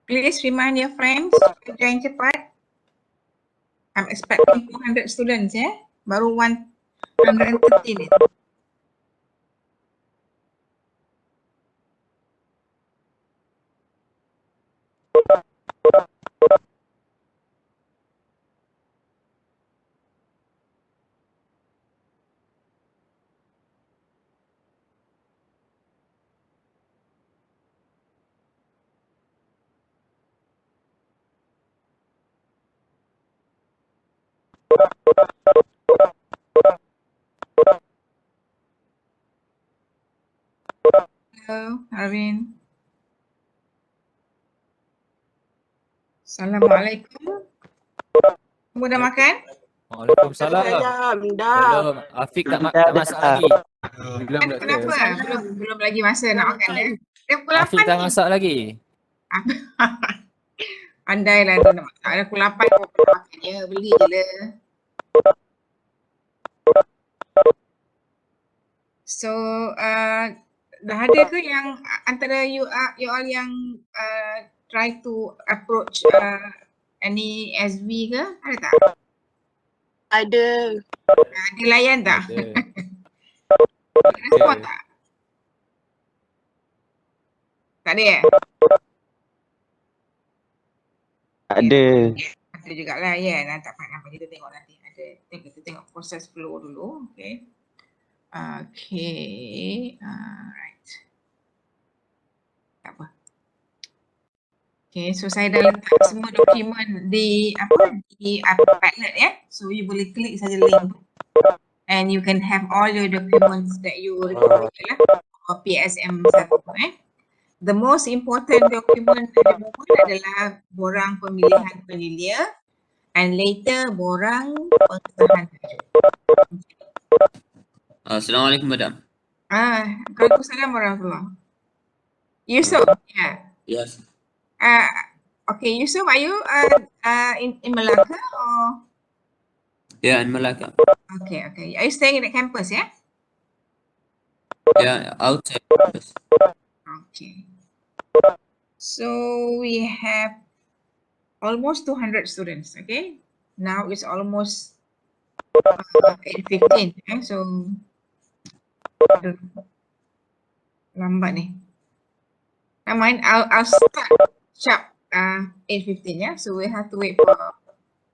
Please remind your friends to join cepat. I'm expecting 200 students, ya. Baru 113 itu. Hello, Arvin. Assalamualaikum. Kamu dah makan? Waalaikumsalam. Belum. Afiq tak masak lagi. Belum, doktor. Kenapa? Belum lagi masa nak makan, ya? Dia pukul 8 Afiq tak ni. masak lagi. Andailah dia nak masak. Ada pukul 8 kau pun makan, ya. Beli je lah. So, dah ada ke yang antara you all yang try to approach any SV ke? Ada tak? Ada. Dia layan tak? Ada. Respon tak? Tak ada, ya? Ada. Ada jugalah, ya. Tak apa, kita tengok nanti. Kita tengok proses flow dulu. Okay. Okay. Right. Tak apa. Okay, so saya dah letak semua dokumen di Padlet, ya. So you boleh klik saja link and you can have all your documents that you require lah for PSM 1, The most important document at the moment adalah borang pemilihan penilia and later borang pengesahan tajuk. Assalamualaikum, Madam. Waalaikumsalam warahmatullahi. Yusuf, yeah. Yes. Okay, Yusuf, are you in Malacca or? Yeah, in Malacca. Okay, okay. Are you staying in the campus, yeah? Yeah, outside. Yes. Okay. So we have almost 200 students, okay? Now it's almost 8:15, so aduh, lambat ni. Never mind, I'll start sharp 8:15, yeah? So we have to wait for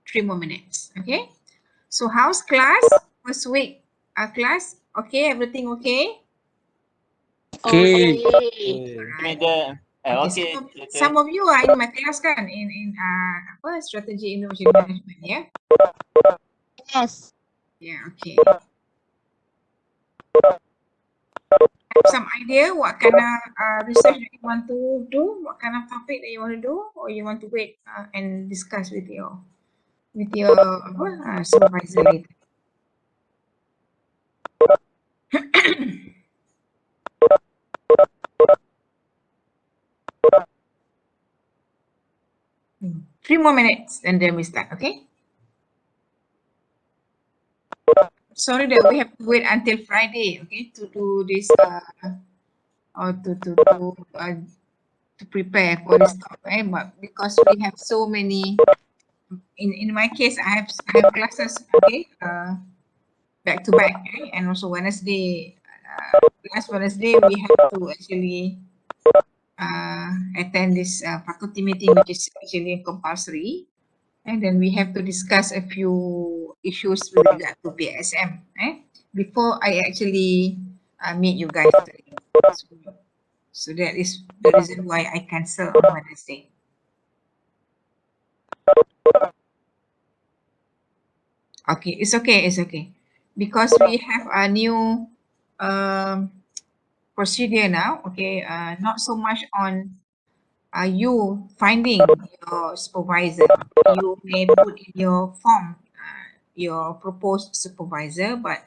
3 more minutes, okay? So how's class? First week class, okay? Everything okay? Okay. Alright. Okay, some of you are in my class kan? In apa, Strategy Innovation Management, yeah? Yes. Yeah, okay. Have some idea what kind of research that you want to do, what kind of topic that you want to do, or you want to wait and discuss with your apa, supervisor later. Three more minutes and then we start, okay? Sorry that we have to wait until Friday, okay, to do this or to prepare for this talk, right? But because we have so many, in my case, I have classes, okay, back to back, okay? And also Wednesday, last Wednesday we have to actually attend this faculty meeting, which is actually compulsory, and then we have to discuss a few issues with regard to PSM, before I actually meet you guys today. So that is the reason why I cancel on Wednesday. Okay, it's okay, it's okay. Because we have a new procedure now, okay, not so much on you finding your supervisor. You may put in your form your proposed supervisor, but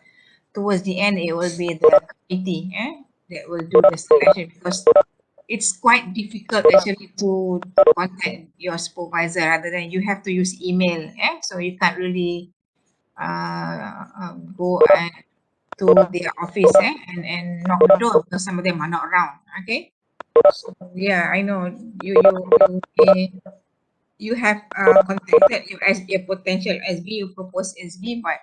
towards the end it will be the committee that will do the selection, because it's quite difficult actually to contact your supervisor rather than you have to use email, so you can't really go to their office and knock the door because some of them are not around. Okay, so yeah, I know you have contacted your potential SB, you propose SB, but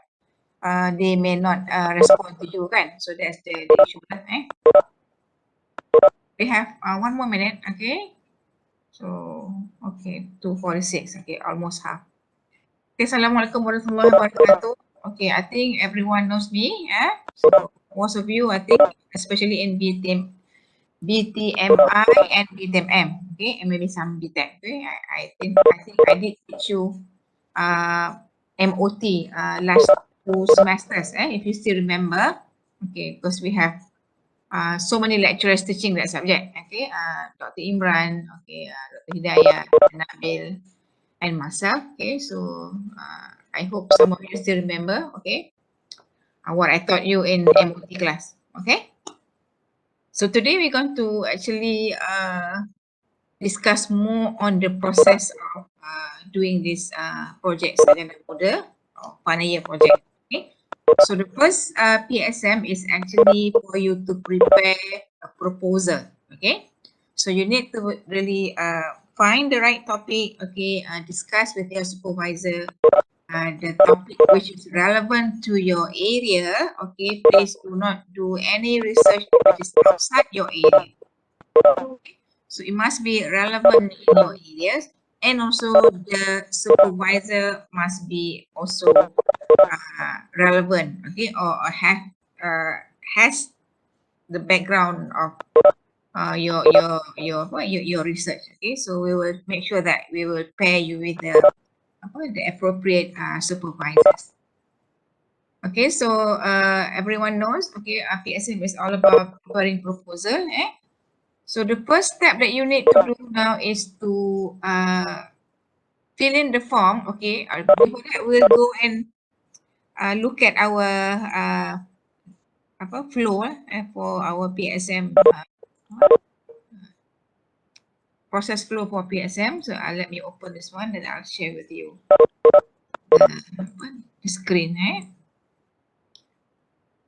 they may not respond to you, kan? So that's the issue, We have 1 more minute, okay? So okay, 2:46, okay, almost half. Okay, Assalamualaikum warahmatullahi wabarakatuh. Okay, I think everyone knows me, So most of you, I think, especially in BTMI and BTMM, okay, and maybe some BTEC, okay. I think I did teach you MOT last 2 semesters, if you still remember, okay, because we have so many lecturers teaching that subject, okay, Dr. Imran, okay, Dr. Hidayah, Nabil, and myself, okay. So I hope some of you still remember, okay, what I taught you in MOT class, okay. So today we're going to actually discuss more on the process of doing this project Sarjana Muda or final year project, okay. So the first PSM is actually for you to prepare a proposal, okay. So you need to really find the right topic, okay, discuss with your supervisor the topic which is relevant to your area, okay. Please do not do any research which is outside your area. Okay. So it must be relevant in your areas, and also the supervisor must be also relevant, okay, or have has the background of your research, okay. So we will make sure that we will pair you with the appropriate supervisors. Okay, so everyone knows, okay, PSM is all about preparing proposal, So the first step that you need to do now is to fill in the form, okay. Before that, we'll go and look at our flow for our PSM process flow for PSM. So let me open this one and I'll share with you the screen.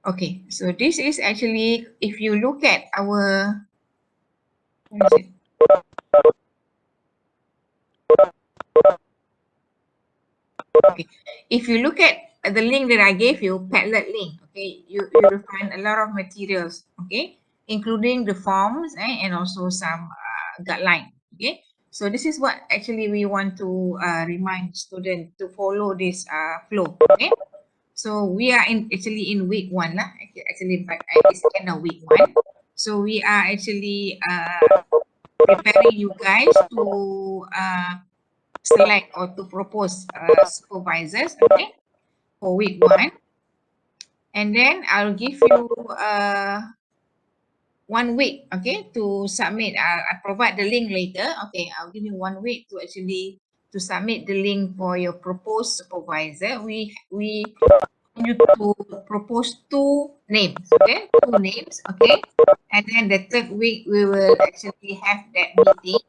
Okay, so this is actually, if you look at our, where is it? Okay, if you look at the link that I gave you, Padlet link, okay, you will find a lot of materials, okay, including the forms and also some guideline, okay. So this is what actually we want to remind students to follow this flow, okay. So we are actually in week 1 lah, actually, but it's end of week 1. So we are actually preparing you guys to select or to propose supervisors, okay, for week 1. And then I'll give you 1 week, okay, to submit. I'll provide the link later. Okay, I'll give you 1 week to actually to submit the link for your proposed supervisor. We need to propose 2 names, okay, 2 names, okay. And then the 3rd week we will actually have that meeting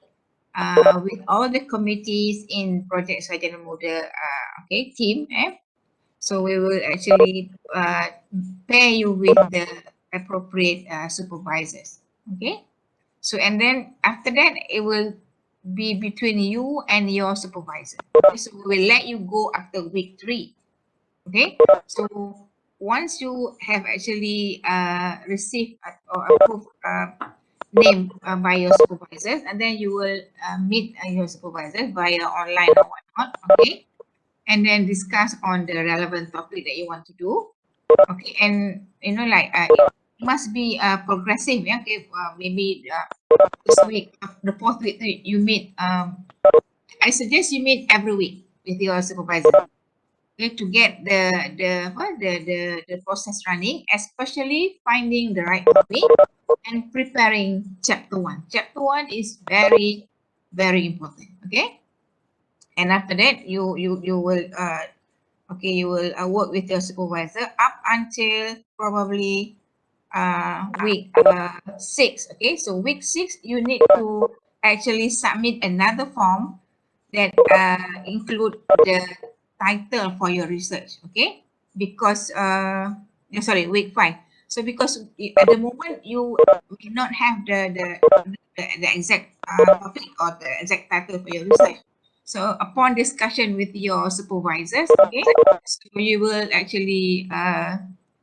with all the committees in Project Sarjana Muda okay, team. So we will actually pair you with the appropriate supervisors. Okay. So and then after that it will be between you and your supervisor. Okay? So we will let you go after week 3. Okay. So once you have actually received or approved name by your supervisors, and then you will meet your supervisor via online or whatnot, okay, and then discuss on the relevant topic that you want to do, okay. And you know, like it must be progressive, yeah. Okay, maybe this week, the 4th week you meet. I suggest you meet every week with your supervisor, okay, to get the process running, especially finding the right topic and preparing chapter 1. Chapter 1 is very, very important, okay. And after that you will okay, you will work with your supervisor up until probably week 6, okay. So week 6 you need to actually submit another form that include the title for your research, okay. Because sorry, week 5. So because at the moment you may not have the exact topic or the exact title for your research. So upon discussion with your supervisors, okay, so you will actually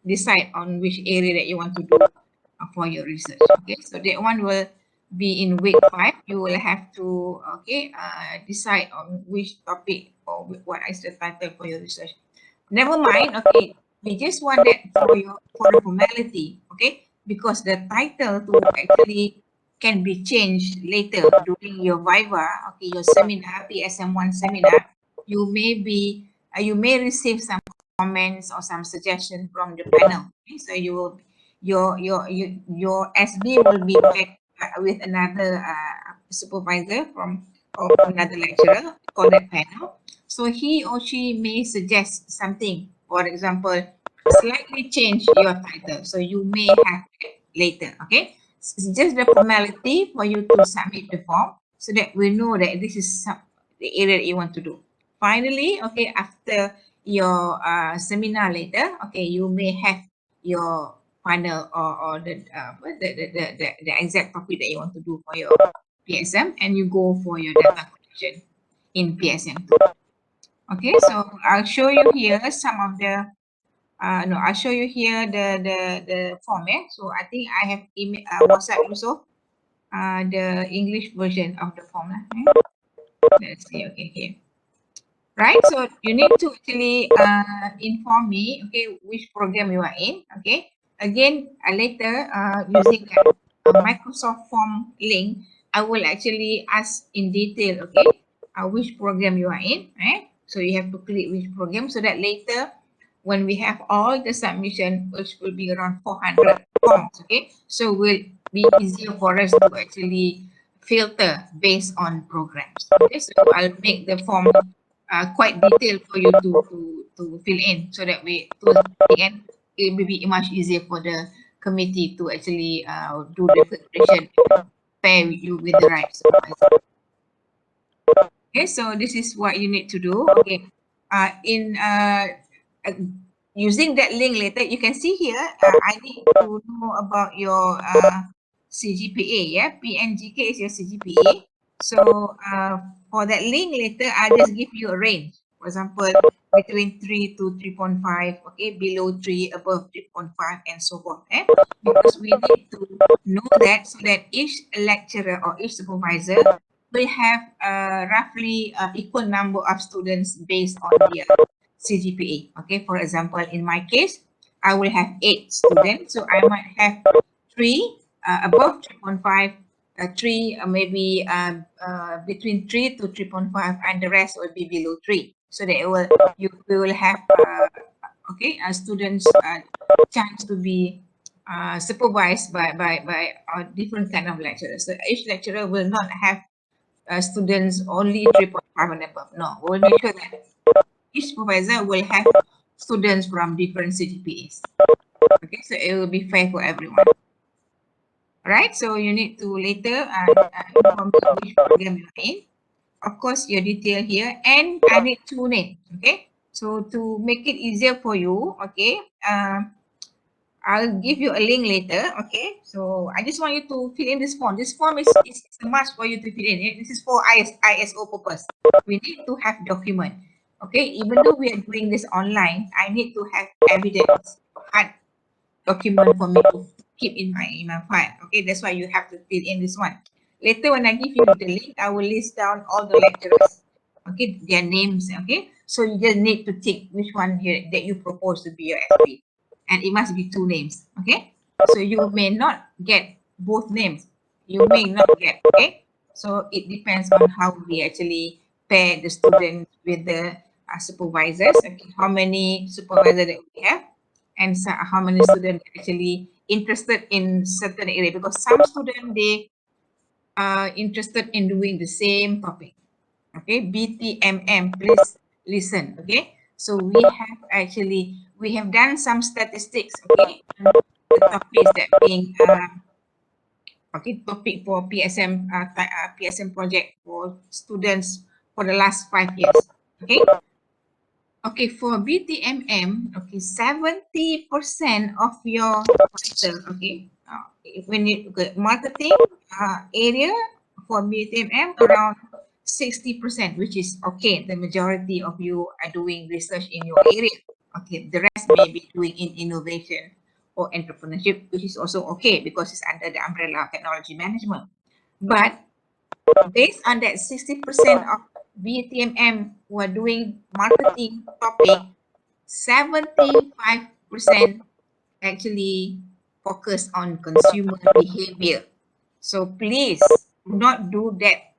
decide on which area that you want to do for your research. Okay, so that one will be in week 5. You will have to decide on which topic or what is the title for your research. Never mind, okay, we just want that for the formality, okay, because the title to actually can be changed later during your viva, okay, your seminar, PSM1 seminar. You may receive some comments or some suggestions from the panel, okay? So you will your SB will be back with another supervisor from or another lecturer for that panel. So he or she may suggest something, for example, slightly change your title. So you may have it later, okay? It's just the formality for you to submit the form so that we know that this is the area that you want to do. Finally, okay, after your seminar later, okay, you may have your final or the exact topic that you want to do for your PSM, and you go for your data collection in PSM2. Okay, so I'll show you here some of the I'll show you here the form. So I think I have email WhatsApp also the English version of the form. Let's see. Okay, here. Right, so you need to actually inform me, okay, which program you are in, okay. Again, later using that Microsoft form link, I will actually ask in detail, okay, which program you are in, right? So you have to click which program so that later when we have all the submission, which will be around 400 forms, okay, so will be easier for us to actually filter based on programs. Okay, so I'll make the form quite detailed for you to fill in so that we to the end it will be much easier for the committee to actually do the preparation, pair you with the right supervisor. Okay, so this is what you need to do. Okay, using that link later, you can see here, I need to know about your CGPA, yeah, PNGK is your CGPA. So for that link later, I'll just give you a range. For example, between 3 to 3.5, okay, below 3, above 3.5, and so forth. Because we need to know that so that each lecturer or each supervisor will have roughly equal number of students based on their CGPA. Okay, for example, in my case, I will have 8 students, so I might have 3 above 3.5, 3 maybe between 3 to 3.5, and the rest will be below 3. So that we will have students chance to be supervised by different kind of lecturers. So each lecturer will not have students only 3.5 and above. No, we'll make sure that each supervisor will have students from different CGPAs. Okay, so it will be fair for everyone. Alright, so you need to later inform me which program you're in. Of course, your detail here, and I need 2 names. Okay, so to make it easier for you, okay, I'll give you a link later. Okay, so I just want you to fill in this form. This form is a must for you to fill in. This is for ISO purpose. We need to have document. Okay, even though we are doing this online, I need to have evidence, hard document for me to keep in my file. Okay, that's why you have to fill in this one. Later, when I give you the link, I will list down all the lecturers. Okay, their names. Okay, so you just need to tick which one here that you propose to be your SP, and it must be 2 names. Okay, so you may not get both names. You may not get. Okay, so it depends on how we actually pair the student with the supervisors. Okay, how many supervisors that we have, and how many students actually interested in certain area, because some students they are interested in doing the same topic. Okay, BTMM, please listen. Okay, so we have done some statistics. Okay, on the topics that being topic for PSM PSM project for students for the last 5 years. Okay. Okay, for BTMM, okay, 70% of your title, okay, when you marketing area for BTMM around 60%, which is okay. The majority of you are doing research in your area. Okay, the rest may be doing in innovation or entrepreneurship, which is also okay because it's under the umbrella of technology management. But based on that 60% of BTMM who are doing marketing topic, 75% actually focus on consumer behavior. So please do not do that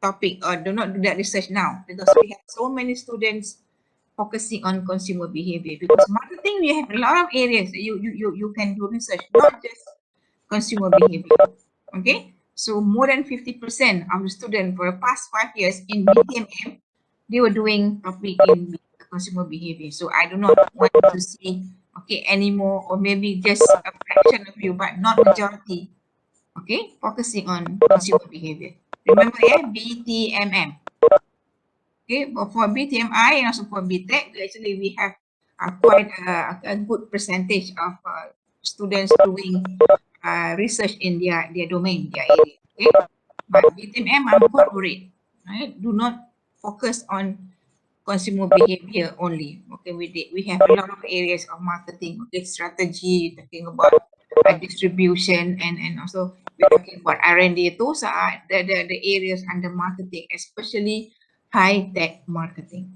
topic or do not do that research now, because we have so many students focusing on consumer behavior. Because marketing, we have a lot of areas that you can do research, not just consumer behavior. Okay, so more than 50% of the students for the past 5 years in BTMM, they were doing topic in consumer behavior. So I do not want to see anymore, or maybe just a fraction of you, but not majority. Okay, focusing on consumer behavior. Remember, BTMM. Okay, but for BTMI and also for BTech, actually we have quite a good percentage of students doing research in their domain, their area. Okay, but BTMM, I'm quite worried. Right? Do not focus on consumer behavior only. Okay, we have a lot of areas of marketing. Okay, strategy, talking about distribution, and also we're talking about R&D. Those are the areas under marketing, especially high-tech marketing.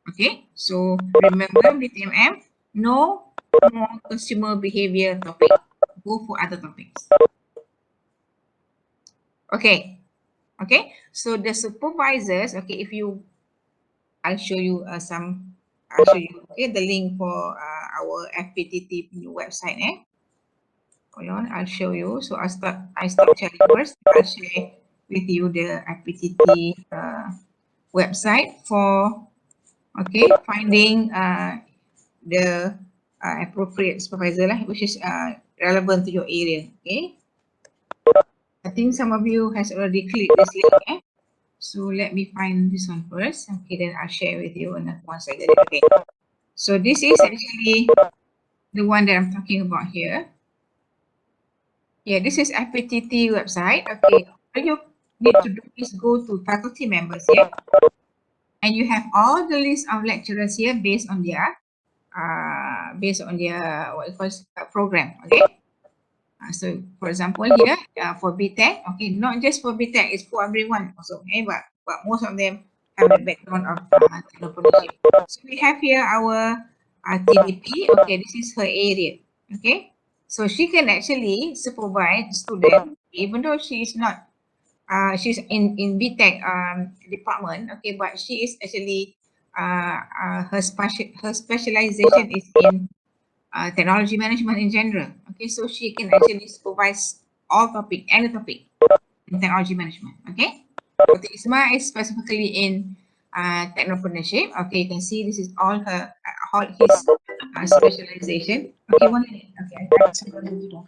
Okay, so remember BTMM, no more consumer behavior topic. Go for other topics. Okay, so the supervisors, okay, I'll show you the link for our FPTT new website. Hold on, I'll show you. So I start sharing first. I'll share with you the FPTT website for finding the appropriate supervisor lah, which is relevant to your area. Okay. I think some of you has already clicked this link. So let me find this one first. Okay, then I'll share with you once I get it. Okay. So this is actually the one that I'm talking about here. Yeah, this is FPTT website. Okay, all you need to do is go to faculty members here, and you have all the list of lecturers here based on their what it calls program. Okay. So for example here for BTech, okay, not just for BTech, it's for everyone also. Okay, but most of them have the background of entrepreneurship. So we have here our TDP. Okay, this is her area. Okay, so she can actually supervise student even though she is not she's in BTech department. Okay, but she is actually her specialization is in technology management in general. Okay, so she can actually supervise all topic, any topic in technology management. Okay, Dr. Isma is specifically in technopreneurship. Okay, you can see this is all his specialization. Okay, 1 minute. Okay, I just want to do that.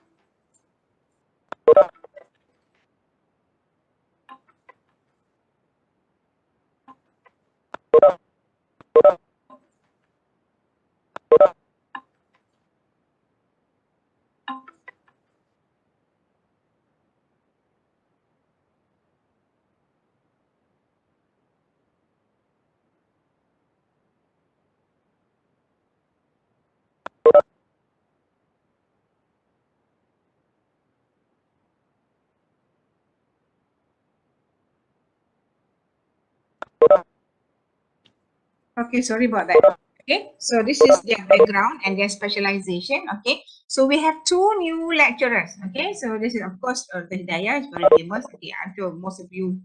Okay, sorry about that. Okay, so this is their background and their specialization. Okay, so we have 2 new lecturers. Okay, so this is of course Dr. Hidayah is very famous. Okay, I'm sure most of you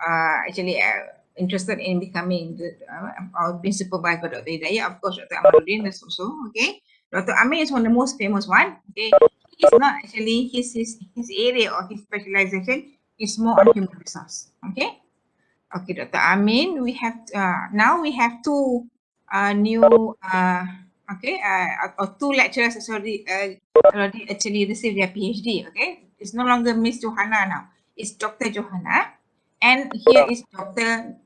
are actually interested in becoming or being supervised by Dr. Hidayah. Of course, Dr. Amaluddin is also. Okay, Dr. Amin is one of the most famous one. Okay, he's not actually his area or his specialization is more on human resource. Okay. Okay, Dr. Amin, we have now we have 2 new or 2 lecturers already actually received their PhD. Okay, it's no longer Miss Johanna now. It's Dr. Johanna, and here is Dr.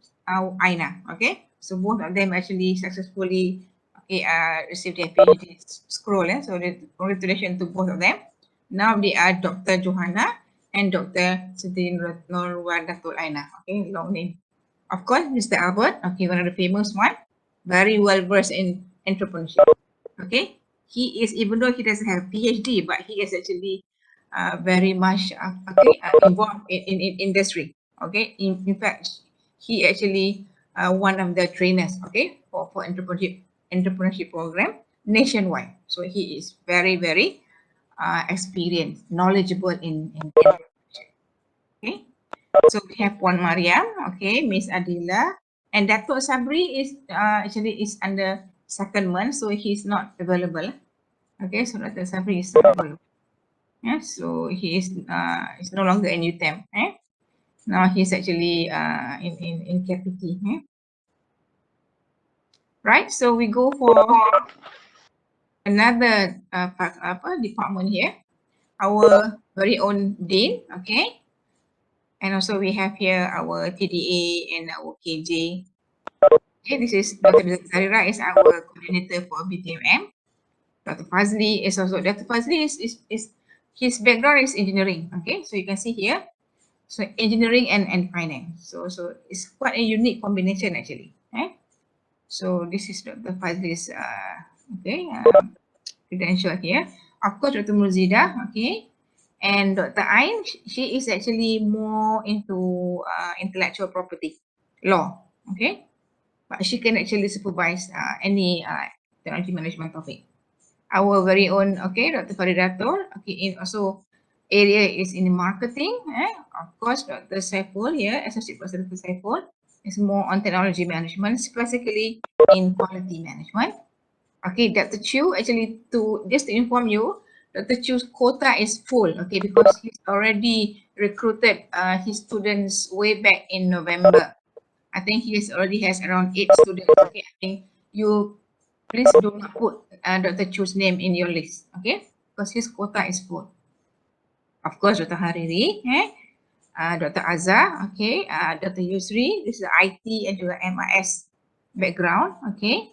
Aina. Okay, so both of them actually successfully received their PhD. Scroll, so congratulations to both of them. Now they are Dr. Johanna and Dr. Siti Nurwadatul Aina. Okay, long name. Of course, Mr. Albert, okay, one of the famous one, very well versed in entrepreneurship. Okay, he is, even though he doesn't have a PhD, but he is actually very much involved in industry. Okay, in fact, he actually one of the trainers. Okay, for entrepreneurship program nationwide. So he is very experienced, knowledgeable in entrepreneurship. Okay, so we have Puan Mariam, okay, Miss Adila, and Datuk Sabri is actually is under secondment, so he's not available. Okay, so Dr. Sabri is not available. Yeah, so he is no longer in UTEM. Now he's actually in KPT. Right, so we go for another department here, our very own Dean. Okay, and also we have here our TDA and our KJ. Okay, this is Dr. Zarira is our coordinator for BTMM. Dr. Fazli is also, Dr. Fazli is his background is engineering. Okay, so you can see here. So engineering and finance. So it's quite a unique combination actually. So this is Dr. Fazli's credential here. Of course, Dr. Murzida, okay. And Dr. Ain, she is actually more into intellectual property law, okay. But she can actually supervise any technology management topic. Our very own, okay, Dr. Faridatul, okay, in also area is in marketing. Of course, Dr. Saiful here, Associate Professor Dr. Saiful, is more on technology management, specifically in quality management. Okay, Dr. Chu, actually, just to inform you, Dr. Chu's quota is full, okay, because he's already recruited his students way back in November. I think he already has around 8 students. Okay, I think you please do not put Dr. Chu's name in your list, okay? Because his quota is full. Of course, Dr. Hariri, Dr. Azhar, okay, Dr. Yusri, this is IT and juga MIS background, okay,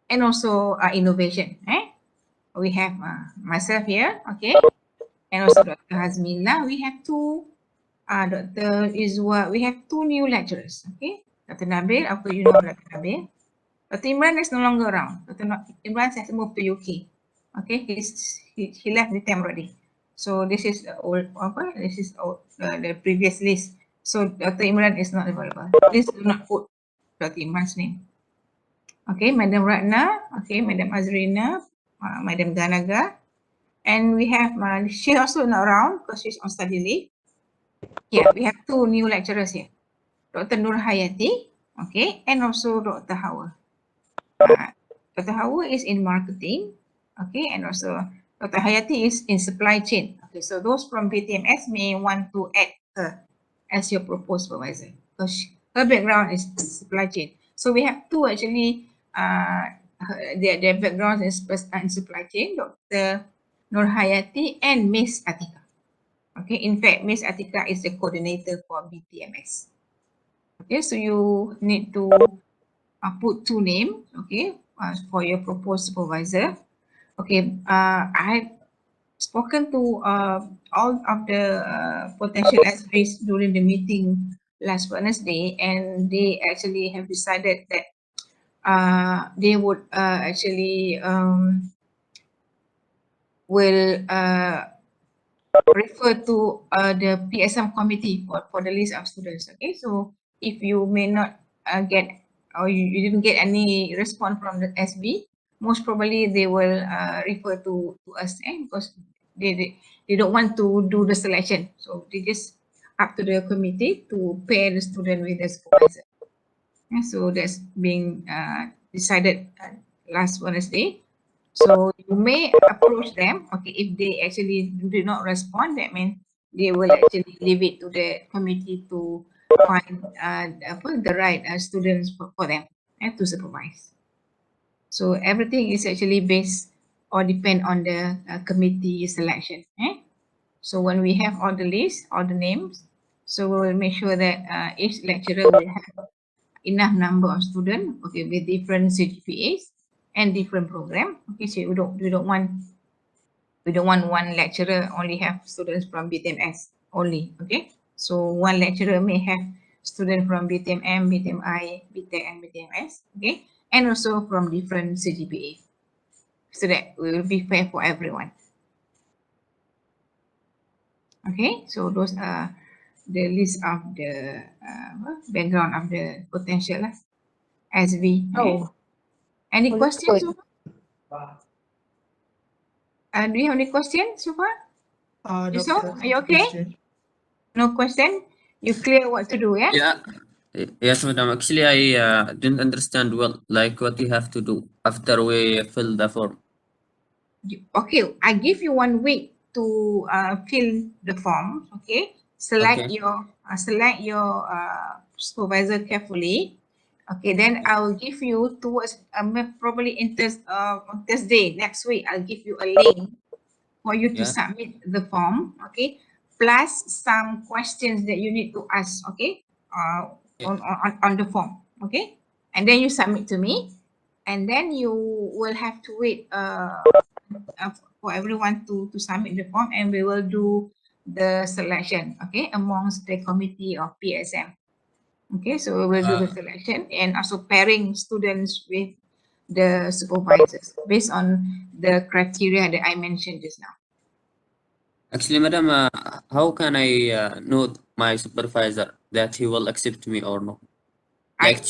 and also innovation, we have myself here, okay, and also Dr. Hazmila. We have two, Dr. Izwa, we have two new lecturers, okay, Dr. Nabil, apa you know Dr. Nabil? Dr. Imran is no longer around. Dr. Imran has moved to UK, okay, he left the time already. So this is old, this is old, the previous list. So Dr. Imran is not available. Please do not put Dr. Imran's name. Okay, Madam Ratna, okay, Madam Azrina, Madam Ganaga, and we have, she's also not around because she's on study leave. Yeah, we have two new lecturers here. Dr. Nur Hayati, okay, and also Dr. Hawa. Dr. Hawa is in marketing, okay, and also Dr. Hayati is in supply chain. Okay, so those from BTMS may want to add her as your proposed supervisor because her background is supply chain. So we have two actually, their backgrounds in supply chain, Dr. Nur Hayati and Miss Atika. Okay, in fact, Miss Atika is the coordinator for BTMS. Okay, so you need to put two names, okay, for your proposed supervisor. Okay, I had spoken to all of the potential SVs during the meeting last Wednesday, and they actually have decided that they would actually will refer to the PSM committee for the list of students. Okay, so if you may not get or you didn't get any response from the SB, most probably they will refer to us, because they don't want to do the selection. So they just up to the committee to pair the student with the supervisor. So that's being decided last Wednesday. So you may approach them. Okay, if they actually do not respond, that means they will actually leave it to the committee to find the right students for them to supervise. So everything is actually based or depend on the committee selection. So when we have all the lists, all the names, so we will make sure that each lecturer will have enough number of students, okay, with different CGPAs and different program. Okay, so we don't want one lecturer only have students from BTMS only. Okay, so one lecturer may have students from BTMM, BTMI, BTEC, and BTMS. Okay, and also from different CGPA, so that we will be fair for everyone. Okay, so those are the list of the background of the potential SV. Oh. Any Oh, questions? good. Do you have any questions so far? Yusuf, Doctor, are you okay? question. No question? You clear what to do, yeah? Yeah. Yes, madam. Actually, I didn't understand well, like what you have to do after we fill the form. Okay, I give you 1 week to fill the form. Okay, select Okay. your supervisor carefully. Okay, then I will give you towards probably in Thursday next week. I'll give you a link for you to Yeah. submit the form. Okay, plus some questions that you need to ask. Okay, on the form. Okay, and then you submit to me, and then you will have to wait for everyone to submit the form, and we will do the selection, okay, amongst the committee of PSM. Okay, so we will do the selection and also pairing students with the supervisors based on the criteria that I mentioned just now. Actually, madam, how can I know my supervisor that he will accept me or no? Like,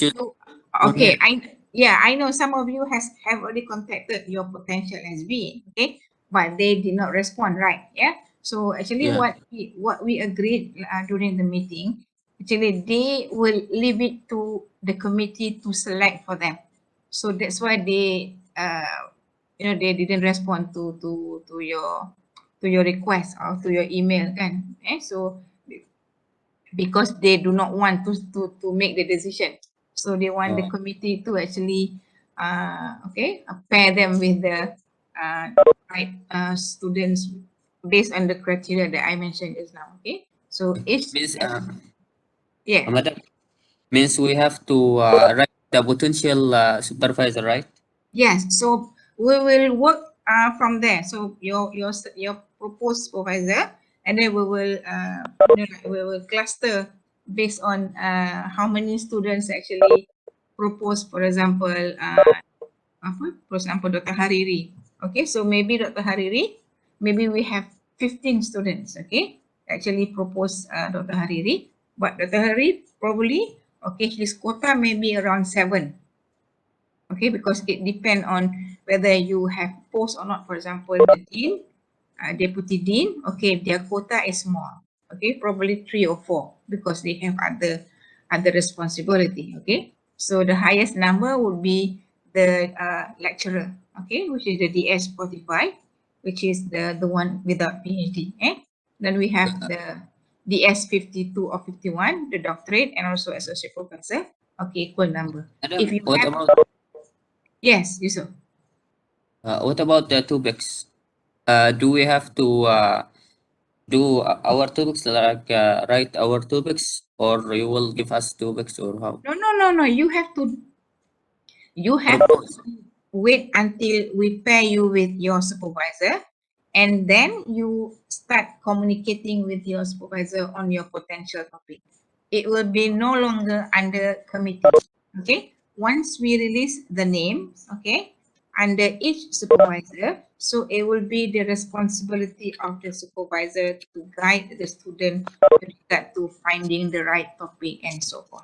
Okay, I know some of you have already contacted your potential SB, okay, but they did not respond, right? Yeah. So actually, Yeah. what we agreed during the meeting, actually they will leave it to the committee to select for them. So that's why they they didn't respond to your request or to your email, kan? So because they do not want to make the decision. So they want the committee to actually pair them with the right students based on the criteria that I mentioned just now. Okay, so each Means, yeah. madam, means we have to write the potential supervisor, right? Yes, so we will work from there. So your proposed supervisor, and then we will we will cluster based on how many students actually propose. For example, Dr. Hariri. Okay, so maybe Dr. Hariri, maybe we have 15 students. Okay, actually propose Dr. Hariri, but Dr. Hariri probably his quota may be around 7. Okay, because it depends on whether you have post or not. For example, the dean, deputy dean, okay, their quota is small. Okay, probably 3 or 4 because they have other responsibility. Okay, so the highest number would be the lecturer. Okay, which is the DS 45, which is the one without PhD. Then we have the DS 52 or 51, the doctorate, and also associate professor. Okay, equal number. Madam, If you what have, about yes, Yusuf. the topics? Do we have to do our topics, like write our topics, or you will give us topics, or how? No. You have to wait until we pair you with your supervisor, and then you start communicating with your supervisor on your potential topic. It will be no longer under committee. Okay. Once we release the names, okay, under each supervisor, so it will be the responsibility of the supervisor to guide the student with regard to finding the right topic and so forth.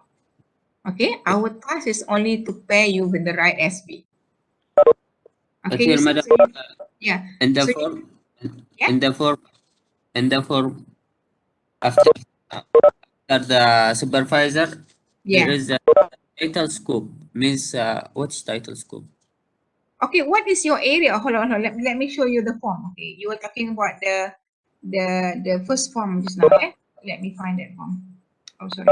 Okay, our task is only to pair you with the right SB. Okay, Actually, madam, yeah. in the So form, yeah. in the form, in the form, after the supervisor, there Yeah. is a title scope. Means, what's title scope? Okay, what is your area? Hold on. Let me show you the form. Okay, you were talking about the first form just now. Yeah. Let me find that form. Oh, sorry.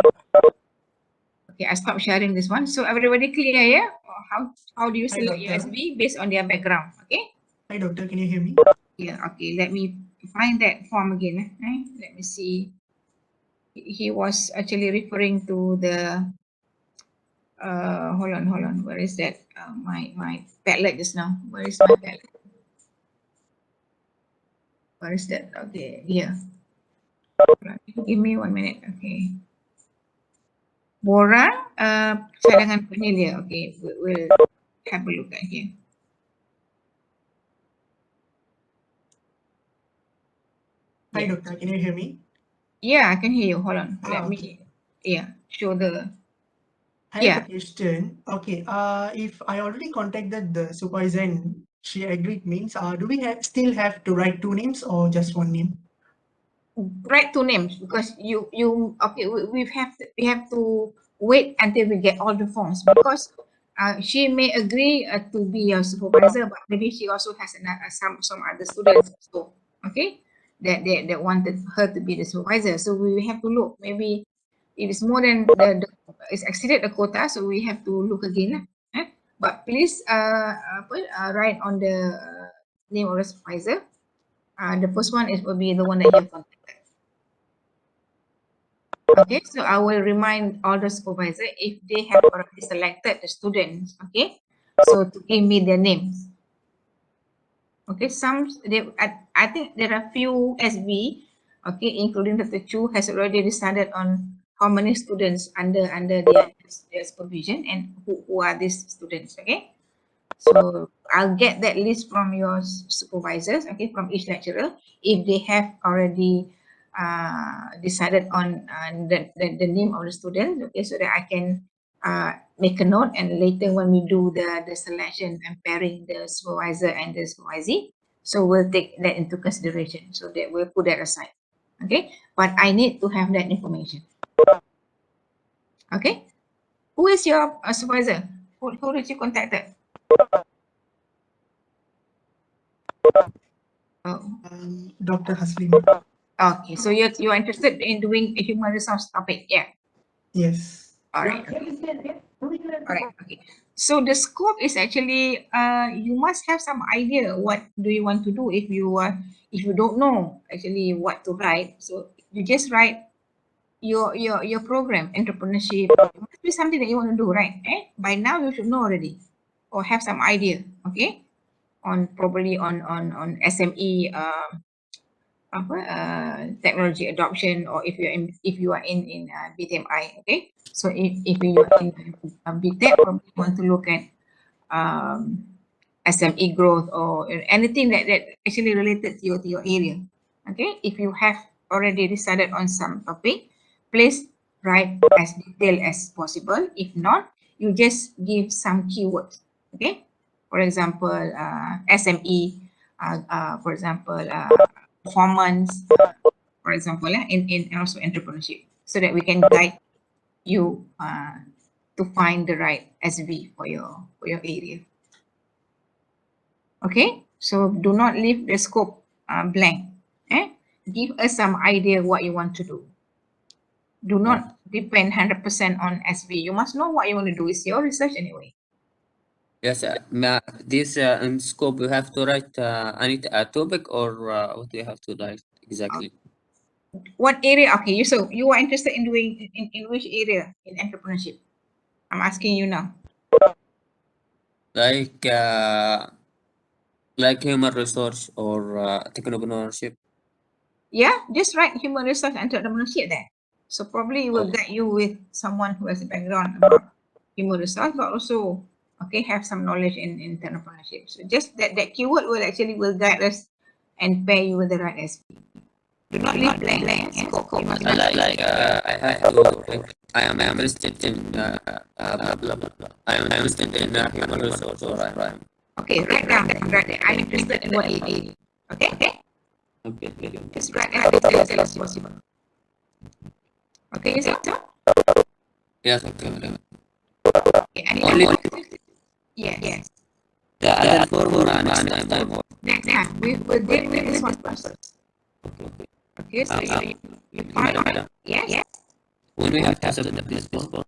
Okay, I stopped sharing this one. So everybody clear, yeah? Or how do you Hi, select your Doctor. SB based on their background? Okay. Hi, doctor. Can you hear me? Yeah. Okay. Let me find that form again. Let me see. He was actually referring to the hold on. Where is that? My Padlet just now. Where is my Padlet? Where is that? Okay, here. Give me 1 minute. Okay. Borang, cadangan penyelidik. Okay, we'll have a look at here. Hi, Yeah. doctor. Can you hear me? Yeah, I can hear you. Hold on. Let Okay. me show the I have a question. Okay. If I already contacted the supervisor and she agreed, means do we still have to write 2 names or just 1 name? write 2 names because you okay, we have to wait until we get all the forms because she may agree to be your supervisor, but maybe she also has some other students, so okay, that wanted her to be the supervisor. So we have to look, maybe it is more than it's exceeded the quota, so we have to look again. But please write on the name of the supervisor. The first one will be the one that you contacted. Okay, so I will remind all the supervisor if they have already selected the students. Okay, so to give me their names. Okay, I think there are few SB, okay, including Dr. Chu has already decided on how many students under their supervision and who are these students. Okay, so I'll get that list from your supervisors, okay, from each lecturer if they have already decided on the name of the student, okay, so that I can make a note, and later when we do the selection and pairing the supervisor and the supervisee, so we'll take that into consideration, so that we'll put that aside. Okay, but I need to have that information. Okay, who is your supervisor? Who did you contacted? Oh. Dr. Haslima. Okay, so you're interested in doing a human resource topic, yeah? Yes. All right. Okay. All right. Okay. So the scope is actually you must have some idea what do you want to do if you don't know actually what to write. So you just write your program, entrepreneurship. It must be something that you want to do, right? By now you should know already or have some idea, okay? On probably on SME technology adoption, or if you are in BTMI, okay? So if you are in BTEC, probably you want to look at SME growth or anything that actually related to your area. Okay, if you have already decided on some topic, please write as detailed as possible. If not, you just give some keywords. Okay, for example, SME, for example, performance, for example, in also entrepreneurship, so that we can guide you to find the right SV for your area. Okay, so do not leave the scope blank. Give us some idea what you want to do. Do not depend 100% on SV. You must know what you want to do. It's your research anyway. Yes, this in scope you have to write any topic, or what do you have to write exactly? What area? Okay, so you are interested in doing in which area in entrepreneurship? I'm asking you now. Like human resource or technopreneurship. Yeah, just write human resource and entrepreneurship there. So probably it will guide you with someone who has a background about human resource, but also have some knowledge in entrepreneurship. So just that keyword will actually guide us and pair you with the right SP. Do not leave blank. Scope. You must I have to. I am interested in blah, blah, blah. I am interested in human resource, or I'm. Okay, write down. I'm interested in what it is. Okay. Okay. Just write down as detailed as possible. Okay, is it so? Yes. Okay. Okay, Only yes. the other four next time. Next time we will deal with this one first. Okay, so you find out. Yes. When we have to submit this possible.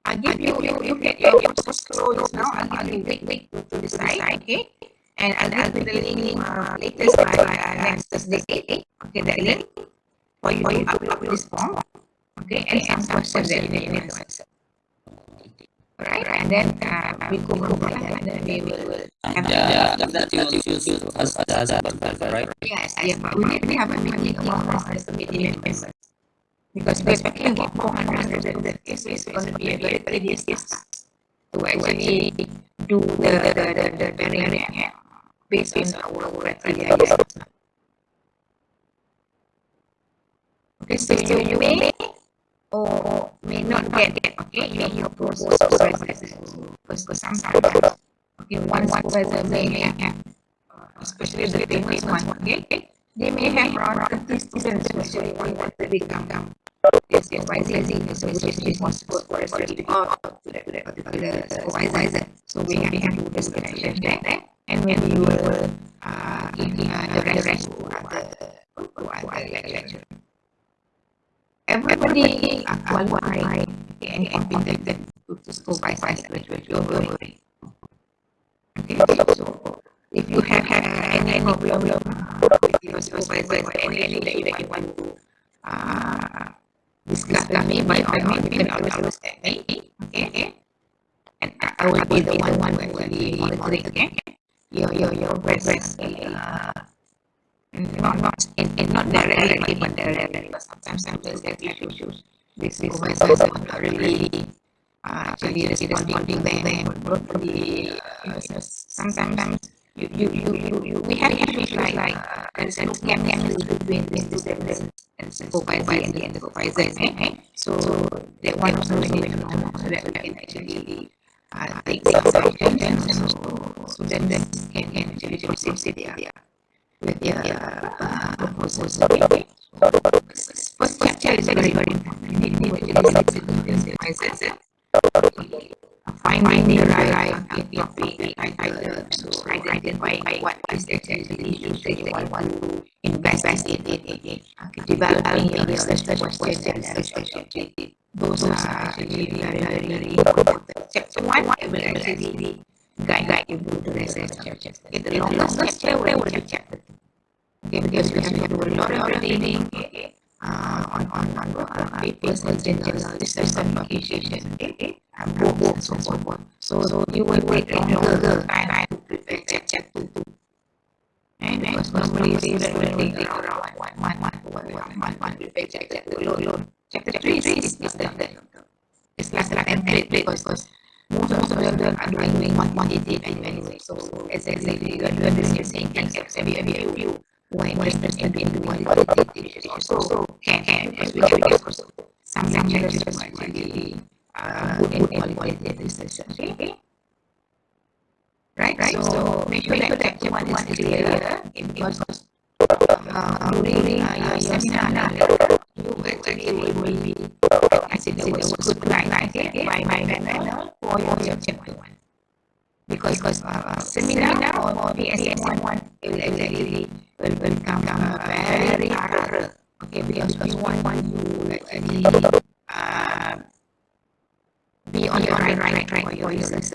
I'll give you get your post close now. I'll give you week to decide. Okay, and I'll do the link latest by next Thursday. Okay, that link for you to upload this form. Okay, and some questions that you need to answer. Right, and then we go over and then we will have that you will choose as right? Yes, but we need to have a meeting about the committee members. Because we're talking about 400 students, so it's going to be a very tedious task to actually do the variant based on our criteria. Okay, so you may or may not get your proposal supervisor. Because sometimes one supervisor may have, especially the famous one, they may have around 30 students who actually want to become supervisor, so which is responsible for reporting out to that particular supervisor. So we have to do the selection there, and when we will give the rest to other lecturer. Everybody are qualified and competent to supervise your work. Okay, so if you have any problem with your supervisor or any issue that you want to discuss with me, by all means, you can always contact me. Okay, and I will be the one who actually moderate your progress. Not directly, but directly. But sometimes there are issues. This supervisors are not really actually responding to them properly. Sometimes we have issues like there's no chemistry between the students and supervisor and the supervisor. So that one also we need to know so that we can actually take some action so that can actually proceed with their proposals. First chapter is very important. You need to actually sit with the supervisor, finding the right topic, so identify what is the issues that you want to invest in, developing your research questions and research objectives. Those are actually very, very important. Chapter 1 one, it will actually guide you to the rest of the chapter. Okay, the longest chapter will be chapter 2. Okay, because we have to do a lot of reading, okay, on papers and journals, research publications, okay, books and so forth. So you will take longer time to prepare chapter 2. And because normally students will take around 1 month to prepare chapter 2 alone. Chapter 3 is it's like a template because most of them are doing one detail anyway. So exactly you are doing the same thing except you who are interested in doing one detail also can because we have also some lecturers who are actually good in qualitative research. Okay. Right. So make sure that chapter 1 is clear because during your seminar you actually will be scrutinized by panel for your chapter 1 because seminar or PSM 1 will become very thorough. Okay, because you want you actually be on your right track for your research.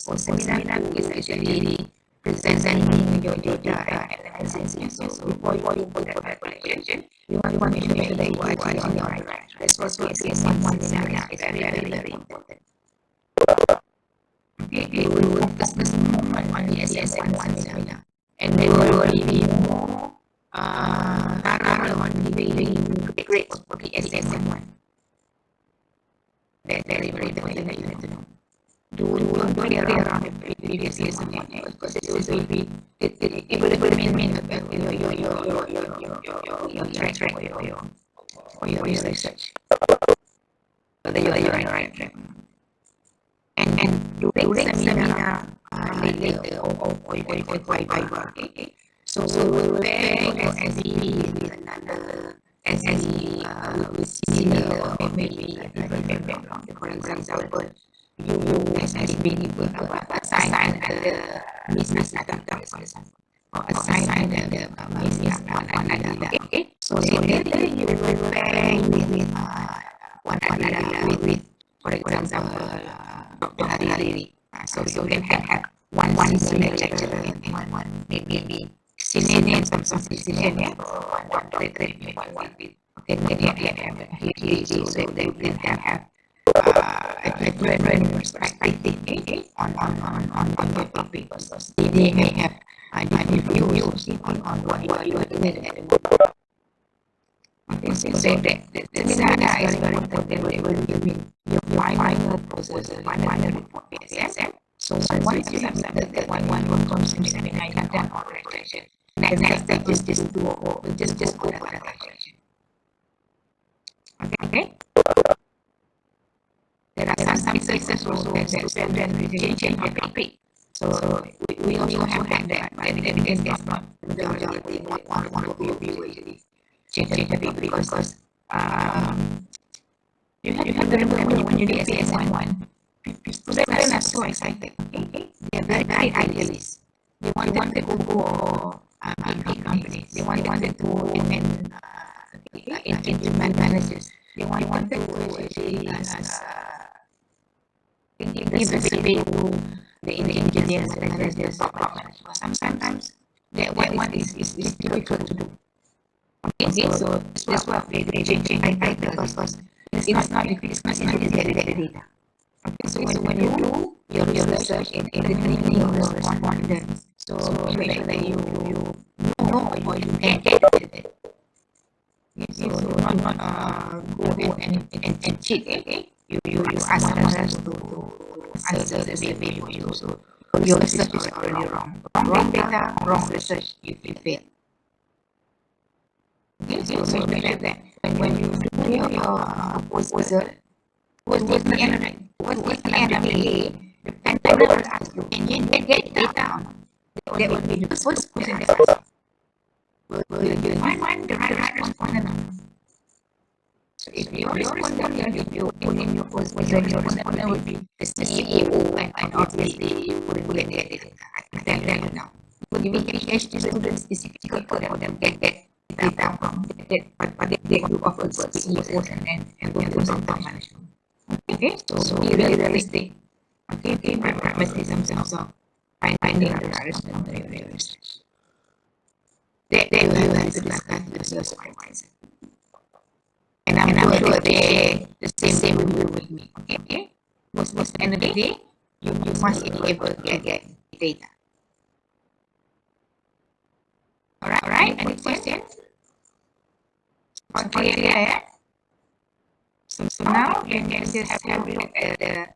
For seminar is actually presenting your data and analysis. So before you put that collection, you want to make sure that you are actually on the right track. That's what PSM1 seminar is very important. Okay, we will focus more on the PSM1 seminar, and we will be more thorough on giving you the grades for the PSM1. That's very important that you need to know. Don't play around with previous lesson because it will be it will mean your track for your research. Whether you are on the right track. And during seminar later or you can call Viva. Okay. So we will pair your SE with another SE with similar or maybe a different background. For example, you as being assign under business account, for example, or assign under business another. Okay. So later you will pair with one another with, for example, Dr. Hariri. So you can have one senior lecturer and one maybe senior in terms of decision, or one doctorate, one with PhD, so they can have a different perspective on the topic because they may have different views on what you are doing at the moment. Okay, so that seminar is very important when you give your final proposal, final report, PSM. So once you have submitted that one will come to seminar, you have done all registration. Next step is just go for the registration. Okay. There are some cases also that students change the topic. So we also have that, but evidence that's not majority one of you actually change the topic because you have to remember when you do PSM1, students are so excited. Okay, they are very idealist. They wanted to go for big companies. They wanted to implement managers. They wanted to actually give visibility to the engineers and managers. Sometimes that one is difficult to do. Okay, so that's why they change the title because it's not easy to get the data. Okay, so when you do your research in everything, you respond confidence. So make sure that you know or you can get it. So not go and cheat. Okay, you ask someone else to answer the same way for you. So your research is already wrong. Wrong data, wrong research, you fail. Okay, so make sure that when you do your proposal, towards the end of the day, the panel will ask you, can you get data or not? That will be the first question they ask. Will you find the right response or not? So if your respondent, if you put in your proposal, your respondent will be the CEO, and obviously you will get the data. I tell you now. But if PhD students, it's difficult for them to get data from that, but they do offer CEOs and go to some top management. Okay, so be realistic. Okay, but must be some sense of finding the right response to your research. That you have to discuss with your supervisor. And I'm sure they share the same view with me. Okay? Most end of the day, you must be able to get data. Alright, any questions? Okay, yeah. So now you can just have a look at the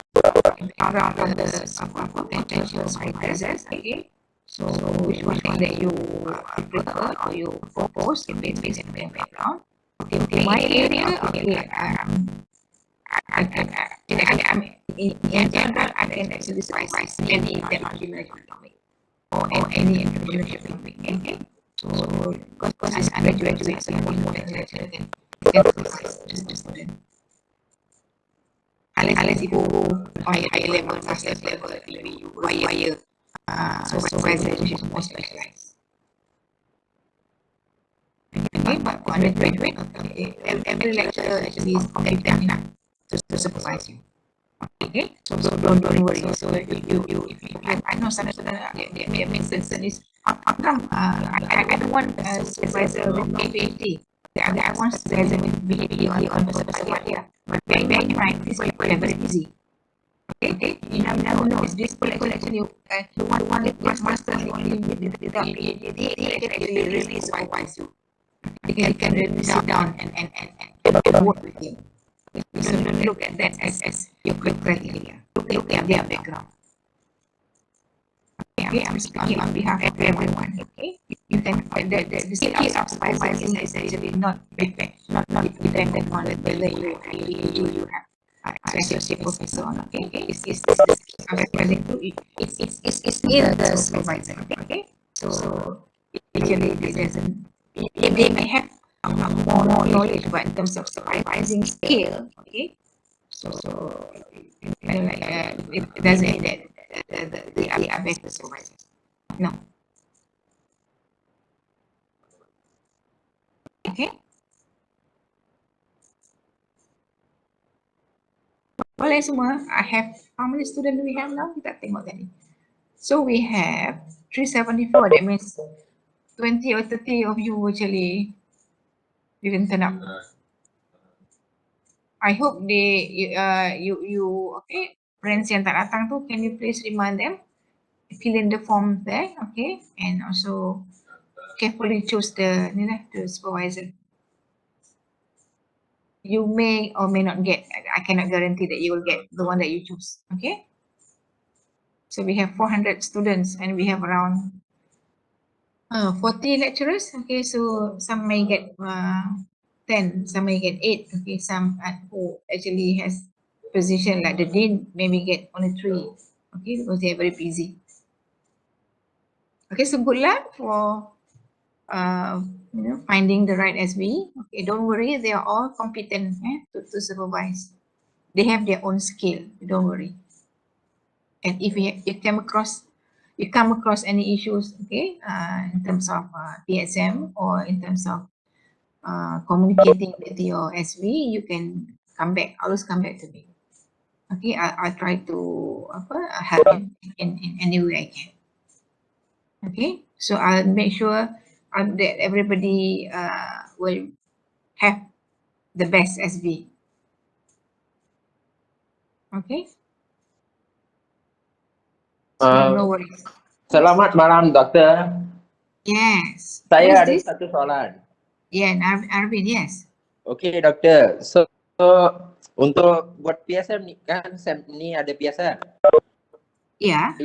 background of the potential supervisors, okay? So which one that you prefer or you propose in based on the background. Okay, my area, okay, in general, I can actually supervise any technology management topic or any entrepreneurship topic, okay? So because as undergraduate, so you know that lecturer can supervise the student. Unless you go higher level, master's level, maybe you require supervisor which is more specialized. Okay, but for undergraduate, okay, every lecturer actually is competent enough to supervise you. Okay, so don't worry. So if you I know some students their main concern is how come I don't want a supervisor with PhD. I want supervisor with PhD on the but bear in mind these people are very busy. Okay, you never know. Is this collection you want it master only without PhD? They can actually really supervise you. They can really sit down and work with you. So don't look at that as your criteria. Look at their background. Okay, I'm speaking on behalf of everyone. Okay, you can the skills of supervising is actually not not dependent on whether you have associate professor or not. Okay, it's the skills of supervising too. It's still the supervisor. Okay, so actually it doesn't. They may have more knowledge, but in terms of supervising skill, okay. So it doesn't mean that they are better supervisors. No. Okay. Boleh semua. I have, how many students do we have now? Kita tengok tadi. So we have 374. That means 20 or 30 of you actually didn't turn up. I hope you okay. Friends yang tak datang tu, can you please remind them? Fill in the form there, okay, and also carefully choose the supervisor. You may or may not get. I cannot guarantee that you will get the one that you choose. Okay. So we have 400 students and we have around 40 lecturers. Okay, so some may get 10, some may get 8. Okay, some who actually has position like the dean maybe get only 3. Okay, because they are very busy. Okay, so good luck for finding the right SB. Okay, don't worry, they are all competent to supervise. They have their own skill. Don't worry. And if you come across any issues, okay, in terms of PSM or in terms of communicating with your SB, you can always come back to me. Okay, I'll try to help you in any way I can. Okay, so I'll make sure that everybody will have the best SB. Okay. So no worries. Selamat malam, Doktor. Yes. Saya ada satu soalan. Yeah, Arvin, yes. Okay, Doktor. So untuk buat PSM ni kan, ni ada PSM. Yeah.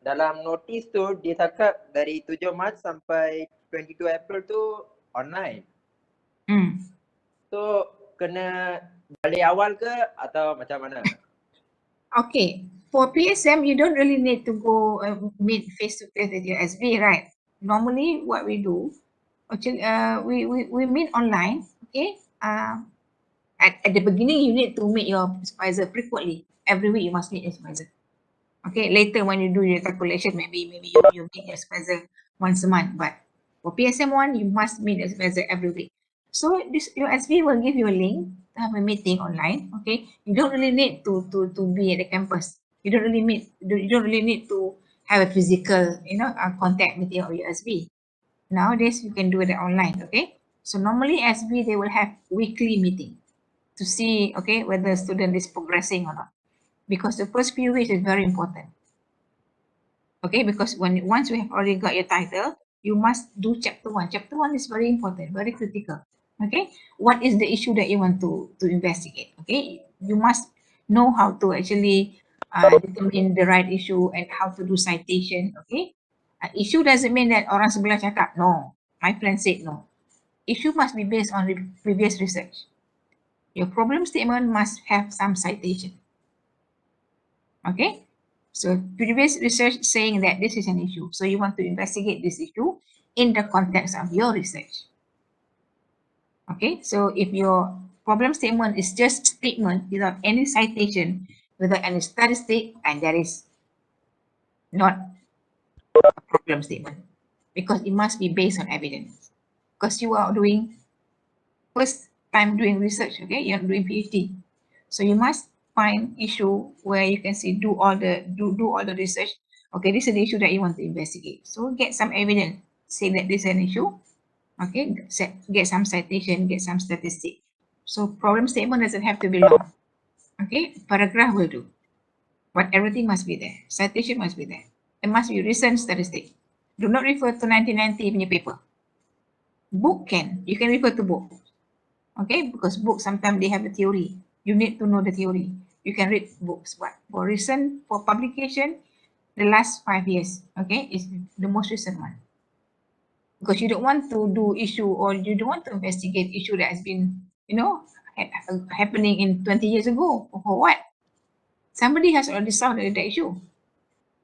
Dalam notis tu dia cakap dari 7 Mac sampai 22 April tu online. So kena balik awal ke atau macam mana? Okay. For PSM, you don't really need to go meet face to face with your SB, right? Normally, what we do, actually, we meet online. Okay. At the beginning, you need to meet your supervisor frequently. Every week, you must meet your supervisor. Okay. Later, when you do your calculation, maybe you meet your supervisor once a month. But for PSM one, you must meet your supervisor every week. So your SB will give you a link to have a meeting online. Okay. You don't really need to be at the campus. You don't really need to have a physical, contact with your SB. Nowadays, you can do it online, okay? So normally SB, they will have weekly meeting to see, okay, whether the student is progressing or not. Because the first few weeks is very important. Okay, because once you have already got your title, you must do chapter 1. Chapter 1 is very important, very critical. Okay, what is the issue that you want to investigate? Okay, you must know how to actually determine the right issue and how to do citation. Okay, issue doesn't mean that orang sebelah cakap. No, my friend said no. Issue must be based on previous research. Your problem statement must have some citation. Okay, so previous research saying that this is an issue. So you want to investigate this issue in the context of your research. Okay, so if your problem statement is just statement without any citation, without any statistic, and that is not a problem statement because it must be based on evidence. Because you are doing first time doing research, okay, you're doing PhD. So you must find issue where you can see do all the research. Okay, this is the issue that you want to investigate. So get some evidence saying that this is an issue. Okay, get some citation, get some statistic. So problem statement doesn't have to be long. Okay, paragraph will do. But everything must be there. Citation must be there. It must be recent statistic. Do not refer to 1990 punya paper. Book can. You can refer to book. Okay, because books sometimes they have a theory. You need to know the theory. You can read books, but for publication, the last 5 years, okay, is the most recent one. Because you don't want to do issue or you don't want to investigate issue that has been, happening in 20 years ago. For what? Somebody has already solved the issue.